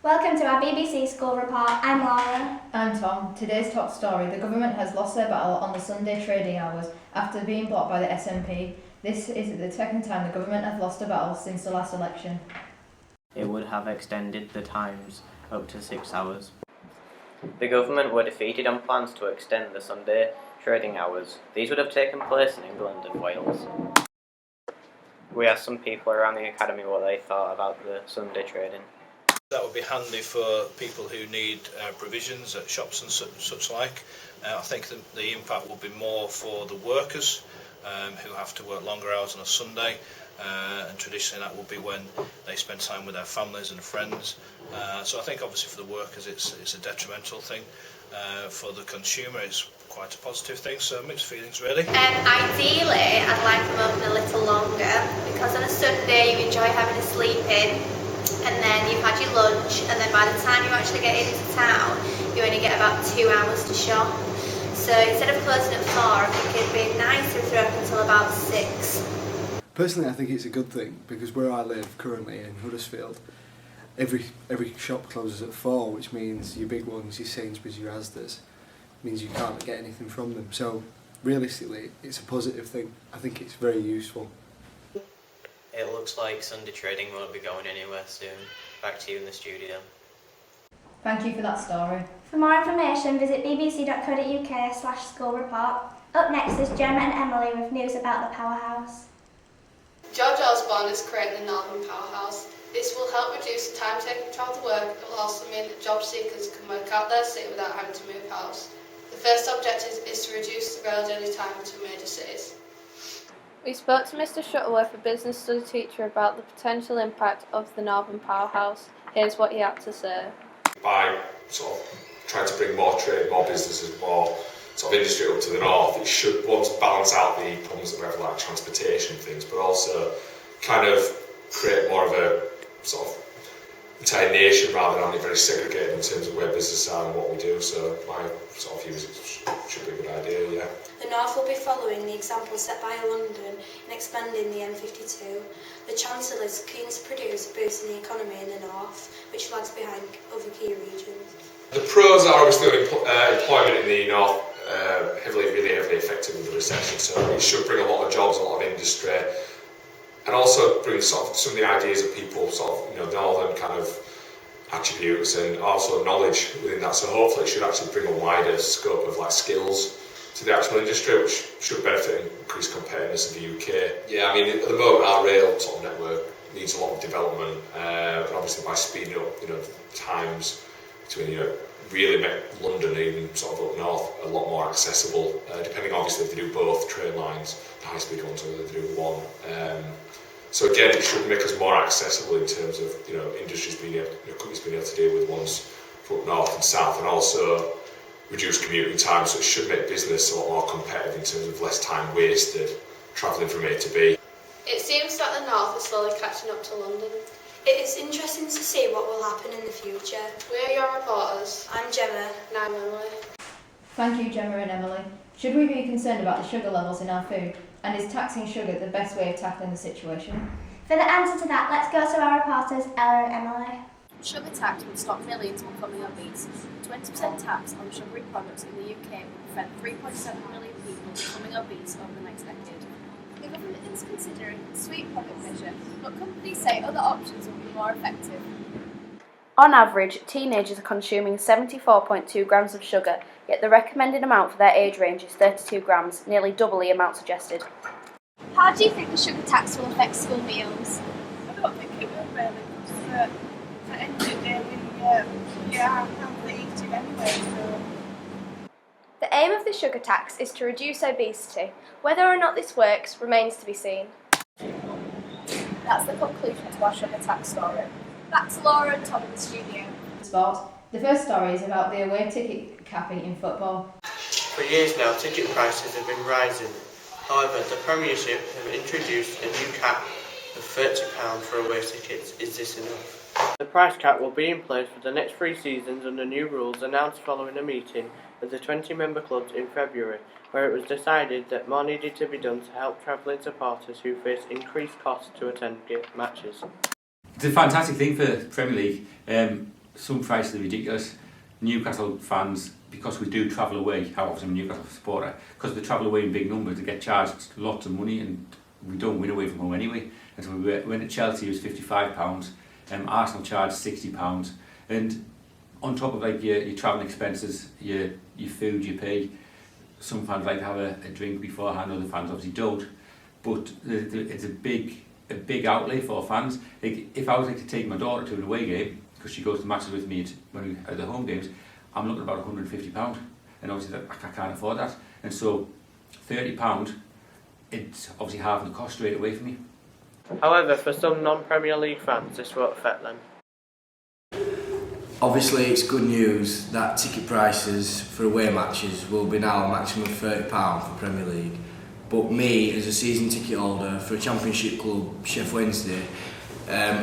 Welcome to our BBC School Report. I'm Laura. I'm Tom. Today's top story: the government has lost their battle on the Sunday trading hours after being blocked by the SNP. This is the second time the government has lost a battle since the last election. It would have extended the times up to 6 hours. The government were defeated on plans to extend the Sunday trading hours. These would have taken place in England and Wales. We asked some people around the academy what they thought about the Sunday trading. That would be handy for people who need provisions at shops and such like. I think the impact will be more for the workers who have to work longer hours on a Sunday, and traditionally that will be when they spend time with their families and friends. So I think obviously for the workers it's a detrimental thing. For the consumer it's quite a positive thing, so mixed feelings really. Ideally I'd like them open a little longer, because on a Sunday you enjoy having a sleep in, and then you've had your lunch, and then by the time you actually get into town you only get about 2 hours to shop. So instead of closing at 4, I think it'd be nicer if they're open until about 6. Personally, I think it's a good thing, because where I live currently in Huddersfield, every shop closes at 4, which means your big ones, your Sainsbury's, your Asda's, means you can't get anything from them. So realistically, it's a positive thing. I think it's very useful. It looks like Sunday trading won't be going anywhere soon. Back to you in the studio. Thank you for that story. For more information, visit bbc.co.uk/schoolreport. Up next is Gemma and Emily with news about the powerhouse. George Osborne is creating the Northern Powerhouse. This will help reduce the time taken to travel to work. It will also mean that job seekers can work out their city without having to move house. The first objective is to reduce the rail journey time between major cities. We spoke to Mr Shuttleworth, a business study teacher, about the potential impact of the Northern Powerhouse. Here's what he had to say. By sort of trying to bring more trade, more businesses, more sort of industry up to the north, it should once balance out the problems that we have like transportation things, but also kind of create more of a sort of entire nation rather than having it very segregated in terms of where businesses are and what we do. So my sort of view is it should be a good idea, yeah. The North will be following the example set by London in expanding the M52. The Chancellor is keen to produce a boost in the economy in the North, which lags behind other key regions. The pros are obviously employment in the North really heavily affected with the recession, so it should bring a lot of jobs, a lot of industry, and also bring sort of some of the ideas of people, sort of, northern kind of attributes and also knowledge within that. So hopefully it should actually bring a wider scope of like skills to the actual industry, which should benefit and increase competitiveness of the UK. Yeah, I mean at the moment our rail sort of network needs a lot of development, and obviously by speeding up, times between really make London, even sort of up north, a lot more accessible, depending obviously if they do both train lines, the high speed ones, or if they do one. So again, it should make us more accessible in terms of industries being able, companies being able to deal with ones up north and south, and also reduce commuting time. So it should make business a lot more competitive in terms of less time wasted travelling from A to B. It seems that the North is slowly catching up to London. It is interesting to see what will happen in the future. We are your reporters. I'm Gemma. And I'm Emily. Thank you, Gemma and Emily. Should we be concerned about the sugar levels in our food? And is taxing sugar the best way of tackling the situation? For the answer to that, let's go to our reporters, Ella and Emily. Sugar tax would stop millions from becoming obese. 20% tax on sugary products in the UK would prevent 3.7 million people becoming obese over the next decade. The government is considering a sweet product measure, but companies say other options will be more effective. On average, teenagers are consuming 74.2 grams of sugar, yet the recommended amount for their age range is 32 grams, nearly double the amount suggested. How do you think the sugar tax will affect school meals? I don't think it will really, because at the end of the day we are healthy eating anyway, so... The aim of the sugar tax is to reduce obesity. Whether or not this works remains to be seen. That's the conclusion to our sugar tax story. Back to Laura and Tom in the studio. Sport. The first story is about the away ticket capping in football. For years now, ticket prices have been rising. However, the Premiership have introduced a new cap of £30 for away tickets. Is this enough? The price cap will be in place for the next 3 seasons under new rules announced following a meeting of the 20-member clubs in February, where it was decided that more needed to be done to help travelling supporters who face increased costs to attend matches. It's a fantastic thing for Premier League. some prices are ridiculous. Newcastle fans, because we do travel away, how often I'm a Newcastle supporter, because they travel away in big numbers, they get charged lots of money, and we don't win away from home anyway. And so we went to Chelsea, it was £55, Arsenal charged £60, and on top of like your travelling expenses, your food you pay, some fans like to have a drink beforehand, other fans obviously don't, but it's a big outlay for fans. Like, if I was like to take my daughter to an away game, because she goes to matches with me at the home games, I'm looking at about £150, and obviously I can't afford that, and so £30, it's obviously halving the cost straight away for me. However, for some non-Premier League fans, this won't affect them. Obviously, it's good news that ticket prices for away matches will be now a maximum of £30 for Premier League. But me, as a season ticket holder for a Championship club, Sheff Wednesday,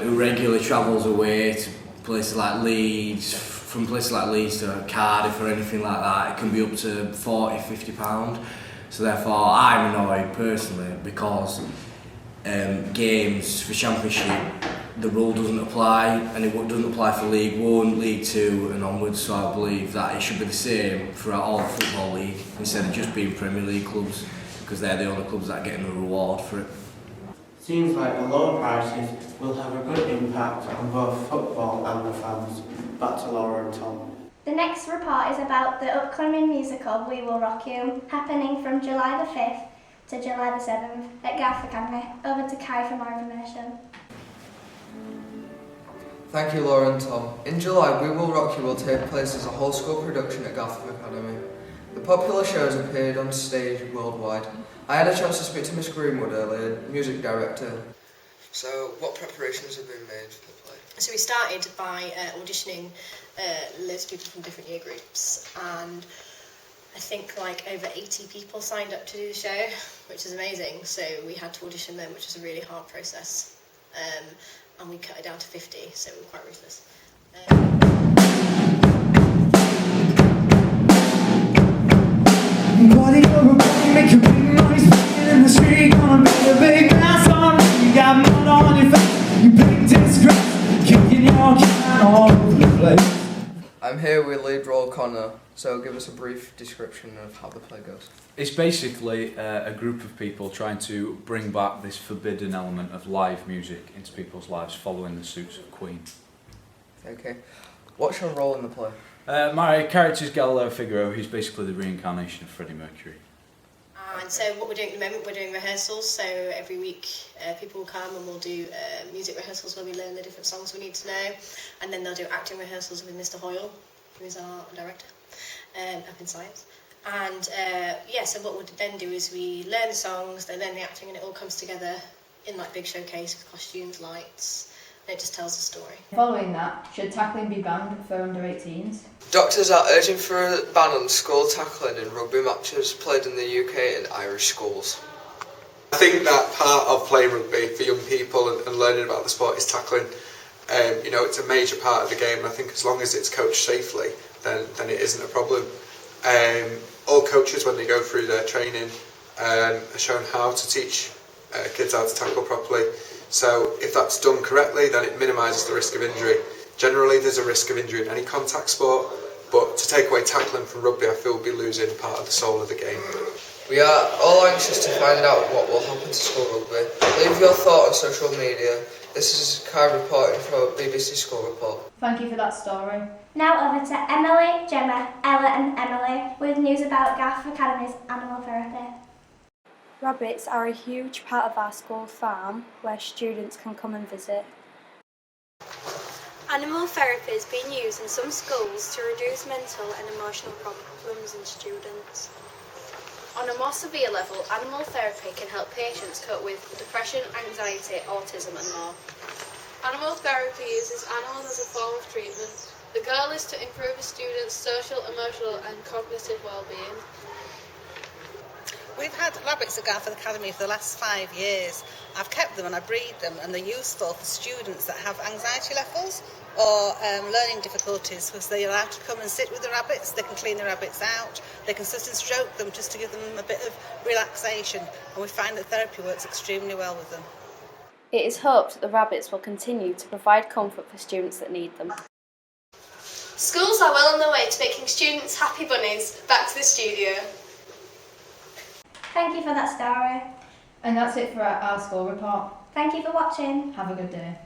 who regularly travels away to places like Leeds, from places like Leeds to Cardiff or anything like that, it can be up to £40–50. So therefore, I'm annoyed personally because games for Championship, the rule doesn't apply, and it doesn't apply for League 1, League 2 and onwards, so I believe that it should be the same for all the Football League instead of just being Premier League clubs, because they're the only clubs that are getting a reward for it. Seems like the lower prices will have a good impact on both football and the fans. Back to Laura and Tom. The next report is about the upcoming musical We Will Rock You, happening from July the 5th to July the 7th at Garforth Academy. Over to Kai for more information. Thank you, Laura and Tom. In July, We Will Rock You will take place as a whole school production at Garforth Academy. The popular shows appeared on stage worldwide. I had a chance to speak to Miss Greenwood earlier, music director. So, what preparations have been made for the play? So we started by auditioning loads of people from different year groups, and I think like over 80 people signed up to do the show, which is amazing. So we had to audition them, which was a really hard process, and we cut it down to 50, so we were quite ruthless. Body over body, make your big money spinning in the street. Gonna be a big ass on you. You got mud on your face, you big disgrace, kicking your can all over the place. I'm here with lead role Connor, so give us a brief description of how the play goes. It's basically a group of people trying to bring back this forbidden element of live music into people's lives, following the suits of Queen. Okay. What's your role in the play? My character is Galileo Figaro. He's basically the reincarnation of Freddie Mercury. And so what we're doing at the moment, we're doing rehearsals, so every week people will come and we'll do music rehearsals where we learn the different songs we need to know, and then they'll do acting rehearsals with Mr Hoyle, who is our director, up in science. And so what we'll then do is we learn the songs, they learn the acting, and it all comes together in like big showcase with costumes, lights, and it just tells a story. Following that, should tackling be banned for under 18s? Doctors are urging for a ban on school tackling in rugby matches played in the UK and Irish schools. I think that part of playing rugby for young people and learning about the sport is tackling. It's a major part of the game, and I think as long as it's coached safely, then it isn't a problem. All coaches, when they go through their training, are shown how to teach kids how to tackle properly. So if that's done correctly, then it minimises the risk of injury. Generally, there's a risk of injury in any contact sport, but to take away tackling from rugby, I feel we'll be losing part of the soul of the game. We are all anxious to find out what will happen to school rugby. Leave your thought on social media. This is Kai reporting for BBC School Report. Thank you for that story. Now over to Emily, Gemma, Ella and Emily with news about Garforth Academy's animal therapy. Rabbits are a huge part of our school farm where students can come and visit. Animal therapy is being used in some schools to reduce mental and emotional problems in students. On a more severe level, animal therapy can help patients cope with depression, anxiety, autism and more. Animal therapy uses animals as a form of treatment. The goal is to improve a student's social, emotional and cognitive well-being. We've had rabbits at Garforth Academy for the last 5 years. I've kept them and I breed them, and they're useful for students that have anxiety levels or learning difficulties, because they're allowed to come and sit with the rabbits. They can clean the rabbits out, they can sit and stroke them just to give them a bit of relaxation, and we find that therapy works extremely well with them. It is hoped that the rabbits will continue to provide comfort for students that need them. Schools are well on their way to making students happy bunnies. Back to the studio. Thank you for that story. And that's it for our school report. Thank you for watching. Have a good day.